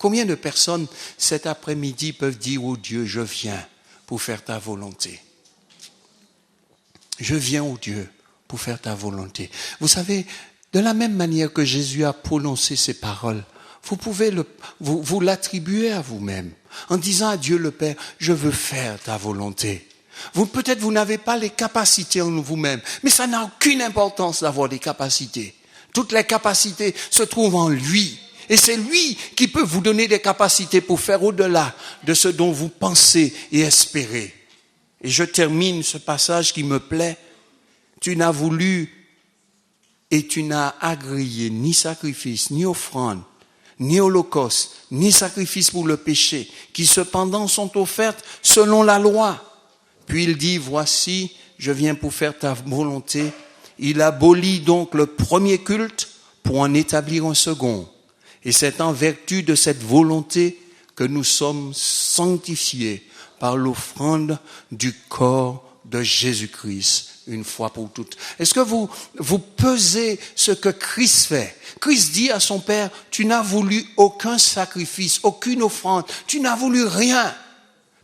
Combien de personnes cet après-midi peuvent dire, oh Dieu, je viens pour faire ta volonté. Je viens, oh Dieu, pour faire ta volonté. Vous savez, de la même manière que Jésus a prononcé ces paroles, vous pouvez vous l'attribuer à vous-même en disant à Dieu le Père, je veux faire ta volonté. Peut-être vous n'avez pas les capacités en vous-même, mais ça n'a aucune importance d'avoir des capacités. Toutes les capacités se trouvent en lui. Et c'est lui qui peut vous donner des capacités pour faire au-delà de ce dont vous pensez et espérez. Et je termine ce passage qui me plaît. Tu n'as voulu et tu n'as agréé ni sacrifice, ni offrande, ni holocauste, ni sacrifice pour le péché, qui cependant sont offertes selon la loi. Puis il dit, voici, je viens pour faire ta volonté. Il abolit donc le premier culte pour en établir un second. Et c'est en vertu de cette volonté que nous sommes sanctifiés par l'offrande du corps de Jésus-Christ, une fois pour toutes. Est-ce que vous pesez ce que Christ fait? Christ dit à son Père, tu n'as voulu aucun sacrifice, aucune offrande, tu n'as voulu rien,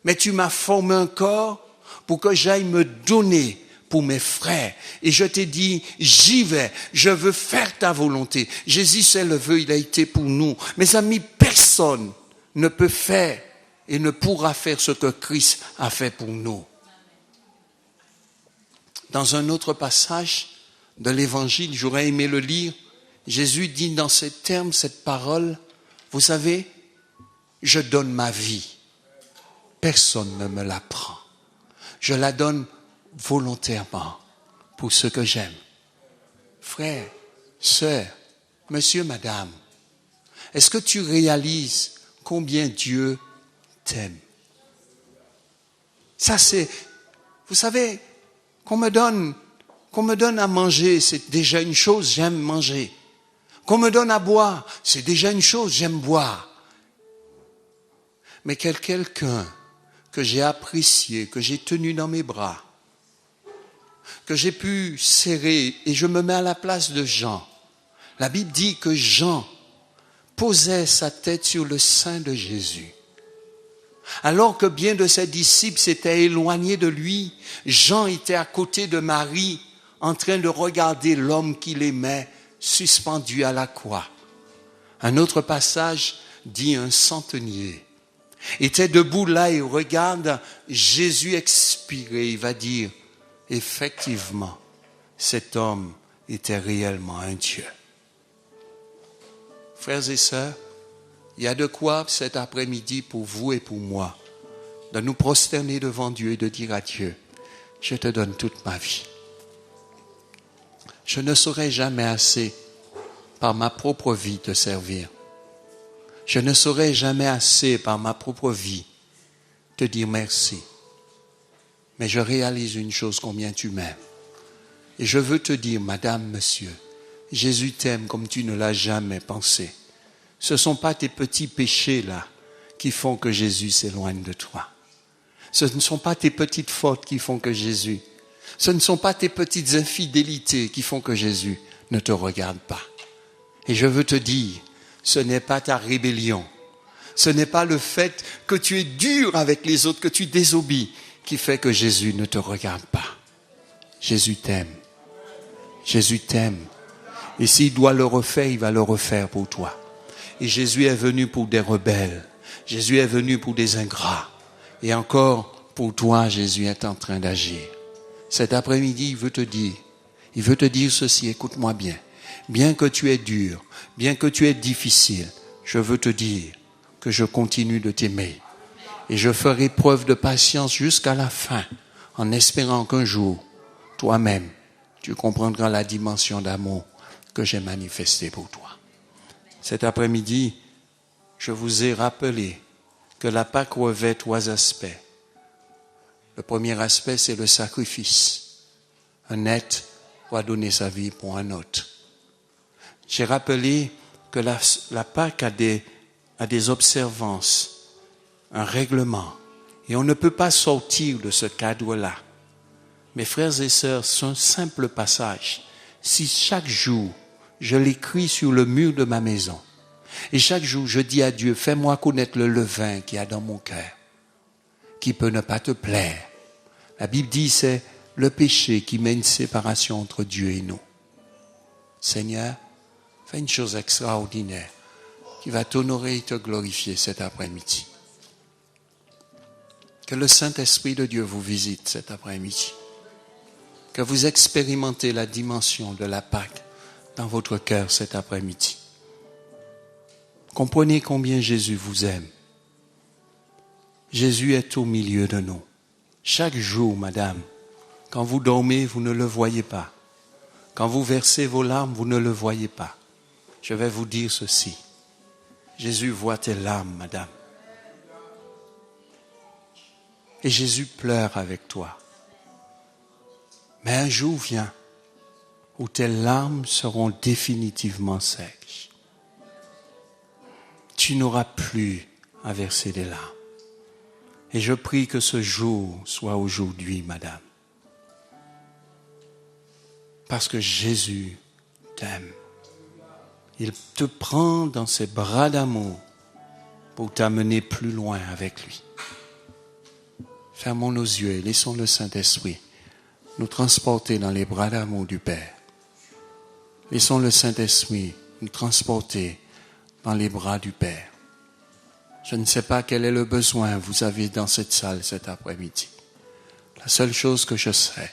mais tu m'as formé un corps pour que j'aille me donner pour mes frères. Et je t'ai dit, j'y vais, je veux faire ta volonté. Jésus s'est levé, il a été pour nous. Mes amis, personne ne peut faire et ne pourra faire ce que Christ a fait pour nous. Dans un autre passage de l'Évangile, j'aurais aimé le lire, Jésus dit dans ces termes, cette parole, vous savez, je donne ma vie. Personne ne me la prend. Je la donne volontairement pour ce que j'aime. Frère, sœur, monsieur, madame, est-ce que tu réalises combien Dieu t'aime? Ça c'est, vous savez, qu'on me donne à manger, c'est déjà une chose, j'aime manger. Qu'on me donne à boire, c'est déjà une chose, j'aime boire. Mais quelqu'un que j'ai apprécié, que j'ai tenu dans mes bras, que j'ai pu serrer, et je me mets à la place de Jean. La Bible dit que Jean posait sa tête sur le sein de Jésus. Alors que bien de ses disciples s'étaient éloignés de lui, Jean était à côté de Marie, en train de regarder l'homme qu'il aimait, suspendu à la croix. Un autre passage dit un centenier était debout là et regarde Jésus expirer. Il va dire, effectivement, cet homme était réellement un Dieu. Frères et sœurs, il y a de quoi cet après-midi pour vous et pour moi, de nous prosterner devant Dieu et de dire à Dieu, je te donne toute ma vie. Je ne saurai jamais assez par ma propre vie te servir. Je ne saurai jamais assez par ma propre vie te dire merci. Mais je réalise une chose, combien tu m'aimes. Et je veux te dire, madame, monsieur, Jésus t'aime comme tu ne l'as jamais pensé. Ce ne sont pas tes petits péchés là qui font que Jésus s'éloigne de toi. Ce ne sont pas tes petites fautes qui font que Jésus. Ce ne sont pas tes petites infidélités qui font que Jésus ne te regarde pas. Et je veux te dire, ce n'est pas ta rébellion. Ce n'est pas le fait que tu es dur avec les autres, que tu désobéis, qui fait que Jésus ne te regarde pas. Jésus t'aime. Jésus t'aime. Et s'il doit le refaire, il va le refaire pour toi. Et Jésus est venu pour des rebelles. Jésus est venu pour des ingrats. Et encore, pour toi, Jésus est en train d'agir. Cet après-midi, il veut te dire ceci, écoute-moi bien. Bien que tu es dur, bien que tu es difficile, je veux te dire que je continue de t'aimer. Et je ferai preuve de patience jusqu'à la fin, en espérant qu'un jour, toi-même, tu comprendras la dimension d'amour que j'ai manifestée pour toi. Cet après-midi, je vous ai rappelé que la Pâque revêt 3 aspects. Le premier aspect, c'est le sacrifice. Un être doit donner sa vie pour un autre. J'ai rappelé que la Pâque a des observances, un règlement. Et on ne peut pas sortir de ce cadre-là. Mes frères et sœurs, c'est un simple passage. Si chaque jour, je l'écris sur le mur de ma maison, Et chaque jour, je dis à Dieu, fais-moi connaître le levain qu'il y a dans mon cœur, qui peut ne pas te plaire. La Bible dit, c'est le péché qui met une séparation entre Dieu et nous. Seigneur, fais une chose extraordinaire qui va t'honorer et te glorifier cet après-midi. Que le Saint-Esprit de Dieu vous visite cet après-midi. Que vous expérimentez la dimension de la Pâque dans votre cœur cet après-midi. Comprenez combien Jésus vous aime. Jésus est au milieu de nous. Chaque jour, madame, quand vous dormez, vous ne le voyez pas. Quand vous versez vos larmes, vous ne le voyez pas. Je vais vous dire ceci. Jésus voit tes larmes, madame. Et Jésus pleure avec toi. Mais un jour vient où tes larmes seront définitivement sèches. Tu n'auras plus à verser des larmes. Et je prie que ce jour soit aujourd'hui, madame. Parce que Jésus t'aime. Il te prend dans ses bras d'amour pour t'amener plus loin avec lui. Fermons nos yeux et laissons le Saint-Esprit nous transporter dans les bras d'amour du Père. Laissons le Saint-Esprit nous transporter dans les bras du Père. Je ne sais pas quel est le besoin que vous avez dans cette salle cet après-midi. La seule chose que je sais,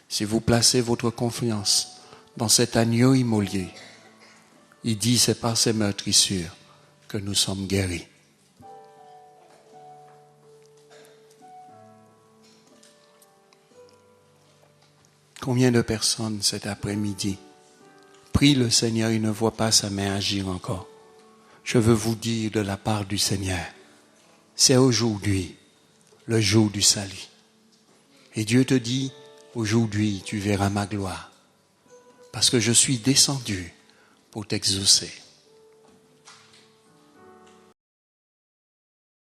si vous placez votre confiance dans cet agneau immolé, il dit c'est par ses meurtrissures que nous sommes guéris. Combien de personnes cet après-midi prient le Seigneur, il ne voit pas sa main agir encore. Je veux vous dire de la part du Seigneur, c'est aujourd'hui le jour du salut. Et Dieu te dit, aujourd'hui tu verras ma gloire, parce que je suis descendu pour t'exaucer.